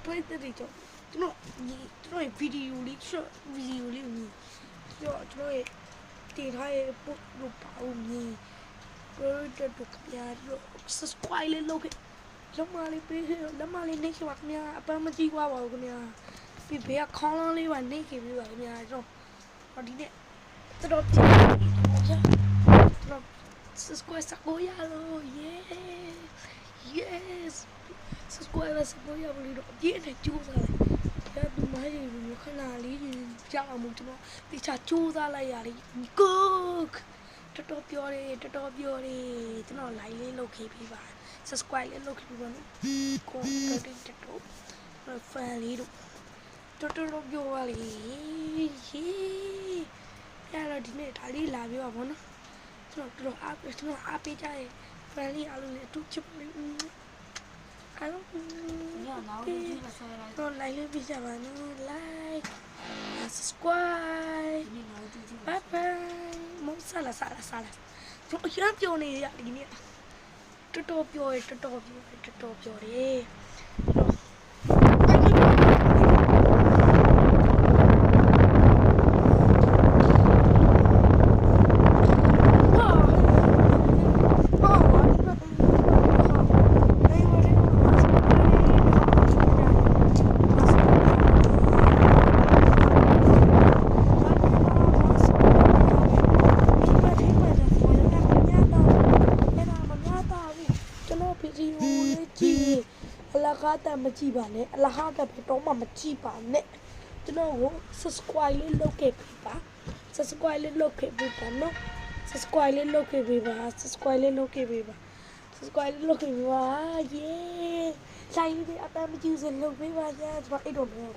တွေ့တဲ့ကြောင့်ကျွန်တော်ဗီဒီယိုလေး short ဗီဒီယိုလေးမြင်ကျွန်တော်ရဲ့တင်ထားရဲ့ post လို့ပါဦးမြင်တို့တို့ခင်ဗျာတို့ subscribe လေးလုပ်ခဲ့လက်မလေးပေးလက်မလေးနှိပ်ခဲ့ပါခင်ဗျာအပန်းမကြည့်ပါဘူးခင်ဗျာပြီးဘေးကခေါင်းလောင်းလေးပါနှိပ်ခဲ့ပြီးပါခင်ဗျာကျွန်တော်ဒီနေ့တော်ပြည့်ကျွန်တော် subscribe စကိုရလို့ yes subscribe စကိုရလို့တော့ဒီနေ့ကျိုးစားလိုက်ဒီမိုင်းရေခဏလေးကြောက်အောင်ကျွန်တော်တခြားကျိုးစားလိုက်ရလေ cook တော်ပြောတယ်ကျွန်တော် like လေးလုပ်ခဲ့ပြီးပါ subscribe လေးလုပ်ခဲ့ပြီးပါနော်ကိုတော် fan လေးတို့တော်ပြောပါလေအဲ့တော့ဒီနေ့ဒါလေးလာပြပါဘောနော်ကျွန်တော်အားပေးကြရဲ့ fan လေးအားလုံးလည်းအတူချစ်ပါမယ်အားလုံးညနောက်ကြည့်ပါဆက်လိုက်တော့ like လေးပြကြပါနော် like subscribe bye bye မဆလာကျွန်တော်ရမ်းပြောနေရဒီနေ့တော်ပြောတယ်แต่မကြည့်ပါနဲ့အလဟာကဘယ်တော့မှမကြည့်ပါနဲ့ကျွန်တော်ကို subscribe လေးလုပ်ခဲ့ပြီပါ subscribe လေးလုပ်ခဲ့ပြီပါနော် subscribe လေးလုပ်ခဲ့ပြီပါ subscribe လေးလုပ်ခဲ့ပြီပါ subscribe လေးလုပ်ခဲ့ပြီပါယေဆိုင်လေးအတမ်းမကြည့်စလုပ်ပေးပါကြာကျွန်တော်အဲ့တော့မယ်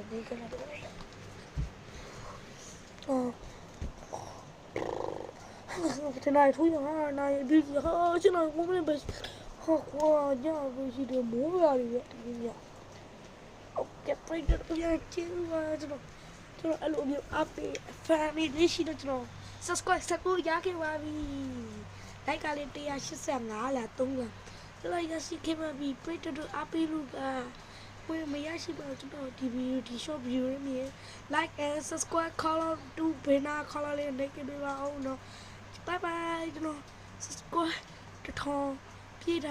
ဒီကလာတော့တနေ့ထူးရဟာနိုင်ဒီဟာကျွန်တော်ကိုမင်းပဲဟာကွာညဘယ်ရှိတယ်မိုးရွာတွေရဲ့ဒီညโอเคပြိတ္တပြန်ချင်ပါကျွန်တော်အဲ့လိုမျိုးအပေး family လေးရှိတော့ကျွန်တော် subscribe စကူရခဲ့ပါပြီ like ကလေး185လား300ကျွန်တော်ရရှိခဲ့ပါပြီပြိတ္တတို့အပေးလို့ကဘယ်မရရှိပါကျွန်တော်ဒီ video ဒီ short video လေးမြင် like and subscribe color to ဘယ်နာ color လေးနေကြပါအောင်နော်bye bye ကျွန်တော် subscribe တထောင်ပြည့်